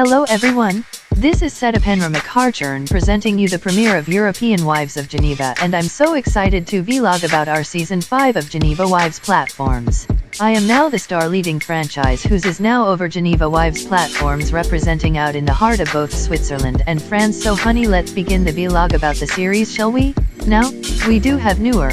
Hello everyone, this is Setepenre presenting you the premiere of European Wives of Geneva, and I'm so excited to vlog about our Season 5 of Geneva Wives platforms. I am now the star leading franchise whose is now over Geneva Wives platforms, representing out in the heart of both Switzerland and France. So honey, let's begin the vlog about the series, shall we? Now, we do have newer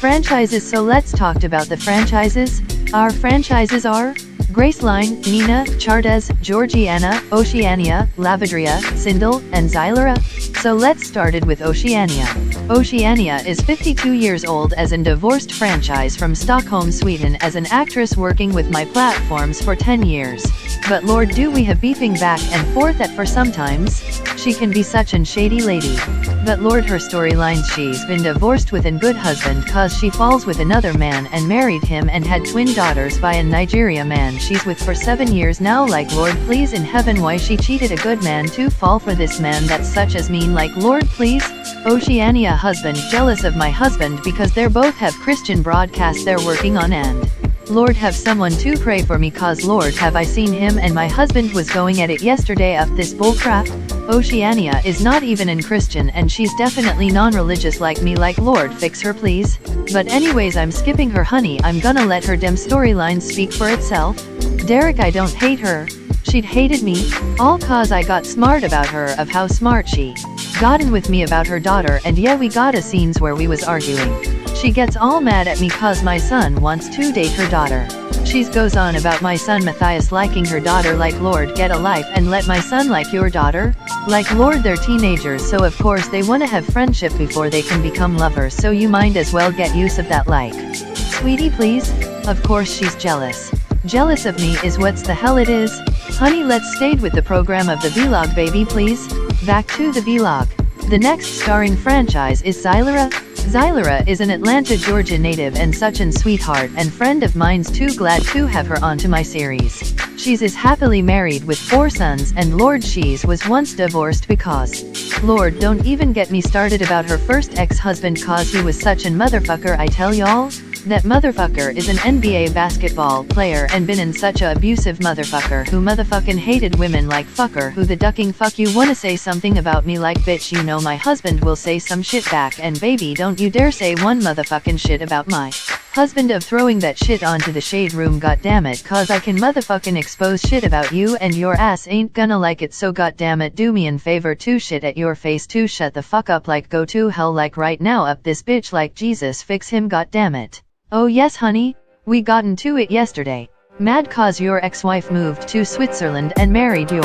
franchises, so let's talk about the franchises. Our franchises are Graceline, Nina, Chardes, Georgiana, Oceania, Lavadria, Sindel, and Zylera. So let's start it with Oceania. Oceania is 52 years old as a divorced franchise from Stockholm, Sweden, as an actress working with my platforms for 10 years. But Lord, do we have beefing back and forth that for sometimes she can be such an shady lady. But Lord, her storyline, she's been divorced with an good husband cause she falls with another man and married him and had twin daughters by a Nigeria man she's with for 7 years now. Like Lord, please in heaven, why she cheated a good man to fall for this man that's such as mean. Like Lord, please. Oceania husband jealous of my husband because they're both have Christian broadcast they're working on, and Lord, have someone to pray for me cause Lord, have I seen him and my husband was going at it yesterday up this bullcrap. Oceania is not even an Christian and she's definitely non-religious like me. Like Lord, fix her please. But anyways, I'm skipping her honey, I'm gonna let her dem storyline speak for itself. Derek, I don't hate her. She'd hated me, all cause I got smart about her of how smart she gotten with me about her daughter, and yeah, we got a scenes where we was arguing. She gets all mad at me cause my son wants to date her daughter. She's goes on about my son Matthias liking her daughter. Like Lord, get a life and let my son like your daughter. Like Lord, they're teenagers, so of course they wanna have friendship before they can become lovers, so you might as well get use of that. Like, sweetie please. Of course she's jealous. Jealous of me is what's the hell it is. Honey, let's stay with the program of the vlog baby please. Back to the vlog. The next starring franchise is Zylera. Zylera is an Atlanta, Georgia native and such an sweetheart and friend of mine's. Too glad to have her onto my series. She's is happily married with 4 sons, and Lord, she's was once divorced because Lord, don't even get me started about her first ex-husband cause he was such an motherfucker. I tell y'all, that motherfucker is an NBA basketball player and been in such a abusive motherfucker who motherfucking hated women. Like fucker, who the ducking fuck you wanna say something about me? Like bitch, you know my husband will say some shit back, and baby, don't you dare say one motherfucking shit about my husband of throwing that shit onto the shade room, goddammit, cause I can motherfucking expose shit about you and your ass ain't gonna like it. So goddammit, do me an favor to shit at your face to shut the fuck up. Like go to hell like right now up this bitch. Like Jesus, fix him, goddammit. Oh yes honey, we gotten to it yesterday. Mad cause your ex-wife moved to Switzerland and married your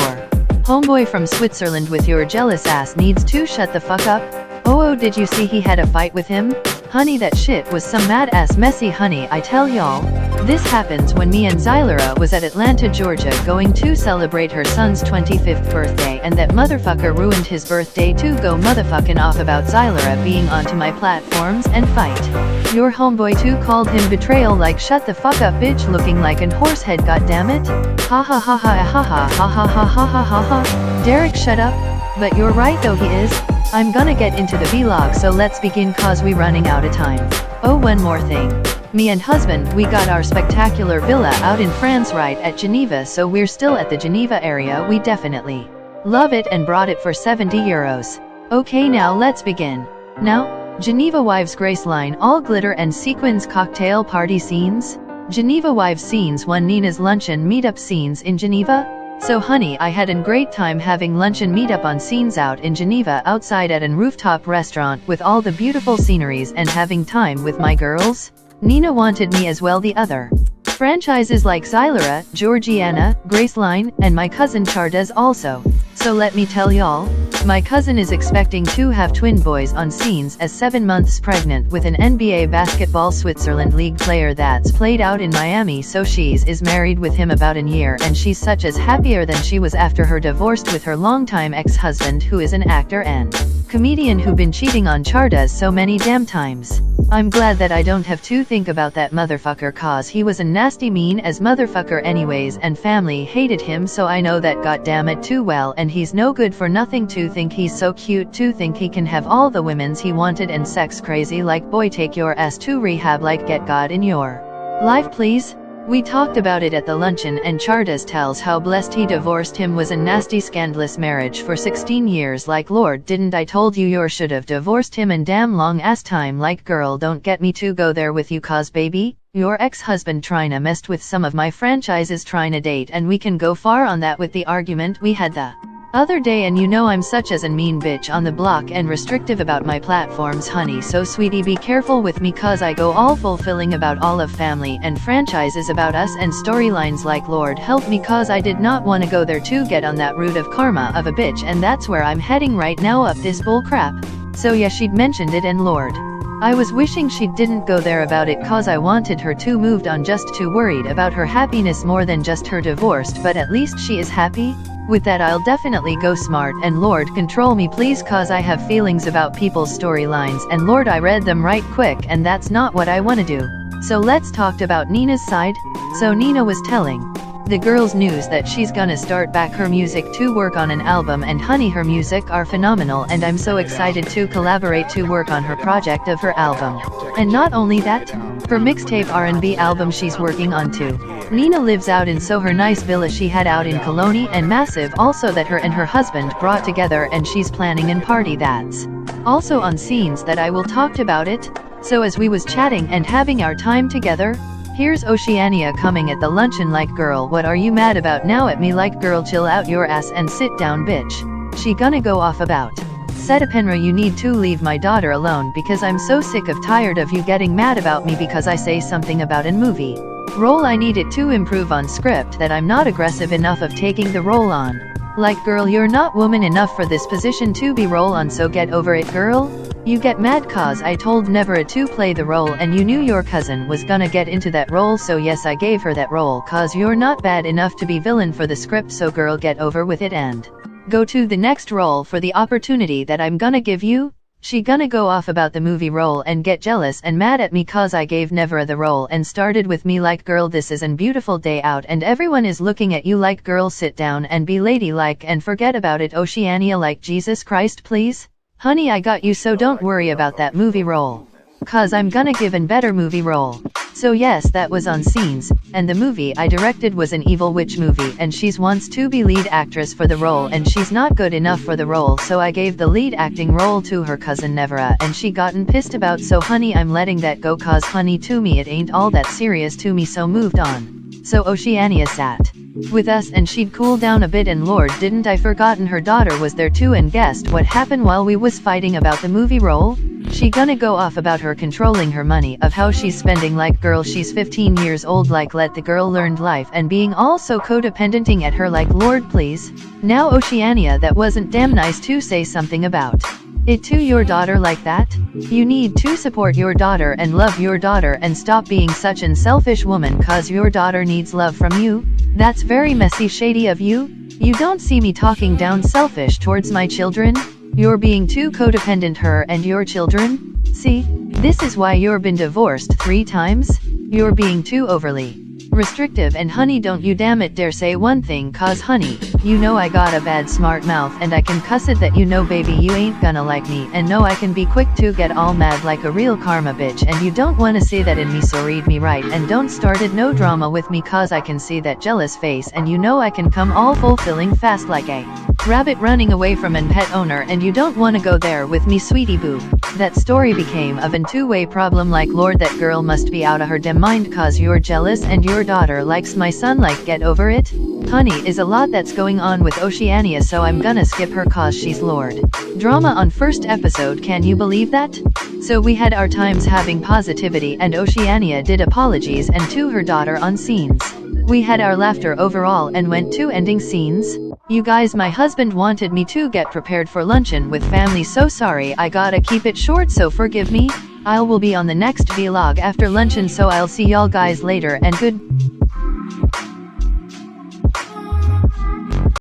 homeboy from Switzerland with your jealous ass needs to shut the fuck up. Oh, did you see he had a fight with him? Honey, that shit was some mad ass messy honey, I tell y'all. This happens when me and Zylera was at Atlanta, Georgia going to celebrate her son's 25th birthday, and that motherfucker ruined his birthday to go motherfucking off about Zylera being onto my platforms and fight. Your homeboy too called him betrayal. Like shut the fuck up bitch, looking like an horsehead, goddammit. Ha ha ha ha ha ha ha ha ha ha ha ha ha. Derek, shut up. But you're right though, he is. I'm gonna get into the vlog, so let's begin cause we running out of time. Oh, one more thing. Me and husband, we got our spectacular villa out in France right at Geneva, so we're still at the Geneva area. We definitely love it and brought it for 70 euros. Okay, now let's begin. Now, Geneva Wives Graceline, all glitter and sequins cocktail party scenes. Geneva Wives Scenes 1, Nina's Luncheon Meetup scenes in Geneva. So honey, I had a great time having Luncheon Meetup on scenes out in Geneva outside at an rooftop restaurant with all the beautiful sceneries and having time with my girls. Nina wanted me as well. The other franchises like Zylera, Georgiana, Graceline, and my cousin Chardes also. So let me tell y'all, my cousin is expecting to have twin boys on scenes as 7 months pregnant with an NBA basketball Switzerland league player that's played out in Miami. So she's is married with him about a year, and she's such as happier than she was after her divorced with her longtime ex-husband who is an actor and comedian who been cheating on Chardes so many damn times. I'm glad that I don't have to think about that motherfucker cause he was a nasty mean as motherfucker anyways, and family hated him, so I know that goddammit too well, and he's no good for nothing. To think he's so cute, to think he can have all the women's he wanted and sex crazy. Like boy, take your ass to rehab. Like get God in your life please. We talked about it at the luncheon and Chardas tells how blessed he divorced him was a nasty scandalous marriage for 16 years like Lord didn't I told you you should have divorced him and damn long ass time like girl don't get me to go there with you cause baby, your ex-husband tryna messed with some of my franchises tryna date and we can go far on that with the argument we had the other day and you know I'm such as a mean bitch on the block and restrictive about my platforms honey so sweetie be careful with me cause I go all fulfilling about all of family and franchises about us and storylines like Lord help me cause I did not wanna go there to get on that route of karma of a bitch and that's where I'm heading right now up this bull crap. So yeah she'd mentioned it and Lord. I was wishing she didn't go there about it cause I wanted her to moved on just too worried about her happiness more than just her divorced but at least she is happy. With that I'll definitely go smart and Lord control me please cause I have feelings about people's storylines and Lord I read them right quick and that's not what I wanna do. So let's talk about Nina's side. So Nina was telling the girls news that she's gonna start back her music to work on an album and honey her music are phenomenal and I'm so excited to collaborate to work on her project of her album. And not only that, her mixtape R&B album she's working on too. Nina lives out in so her nice villa she had out in Colony and massive also that her and her husband brought together and she's planning an party that's also on scenes that I will talked about it. So as we was chatting and having our time together, here's Oceania coming at the luncheon like girl what are you mad about now at me like girl chill out your ass and sit down bitch. She gonna go off about Setepenre you need to leave my daughter alone because I'm so sick of tired of you getting mad about me because I say something about a movie role I needed to improve on script that I'm not aggressive enough of taking the role on. Like girl you're not woman enough for this position to be role on so get over it girl. You get mad cause I told Nevera to play the role and you knew your cousin was gonna get into that role so yes I gave her that role cause you're not bad enough to be villain for the script so girl get over with it and go to the next role for the opportunity that I'm gonna give you. She gonna go off about the movie role and get jealous and mad at me cause I gave Nevera the role and started with me like girl this is an beautiful day out and everyone is looking at you like girl sit down and be ladylike and forget about it Oceania like Jesus Christ please. Honey I got you so don't worry about that movie role. Cause I'm gonna give an better movie role. So yes that was on scenes, and the movie I directed was an evil witch movie and she's wants to be lead actress for the role and she's not good enough for the role so I gave the lead acting role to her cousin Nevera and she gotten pissed about so honey I'm letting that go cause honey to me it ain't all that serious to me so moved on. So Oceania sat with us and she'd cool down a bit and Lord didn't I forgotten her daughter was there too and guessed what happened while we was fighting about the movie role? She gonna go off about her controlling her money of how she's spending like girl she's 15 years old like let the girl learned life and being all so codependenting at her like Lord please. Now Oceania that wasn't damn nice to say something about it to your daughter like that? You need to support your daughter and love your daughter and stop being such an selfish woman cause your daughter needs love from you. That's very messy shady of you. You don't see me talking down selfish towards my children? You're being too codependent her and your children? See? This is why you're been divorced 3 times? You're being too overly restrictive and honey don't you damn it dare say one thing cause honey, you know I got a bad smart mouth and I can cuss it that you know baby you ain't gonna like me and no I can be quick to get all mad like a real karma bitch and you don't wanna see that in me so read me right and don't started no drama with me cause I can see that jealous face and you know I can come all fulfilling fast like a rabbit running away from an pet owner and you don't wanna go there with me sweetie boo. That story became of an two-way problem like Lord that girl must be out of her damn mind cause you're jealous and your daughter likes my son like get over it. Honey is a lot that's going on with Oceania so I'm gonna skip her cause she's Lord. Drama on first episode can you believe that? So we had our times having positivity and Oceania did apologies and to her daughter on scenes. We had our laughter overall and went to ending scenes. You guys my husband wanted me to get prepared for luncheon with family so sorry I gotta keep it short so forgive me. I will be on the next vlog after luncheon so I'll see y'all guys later and good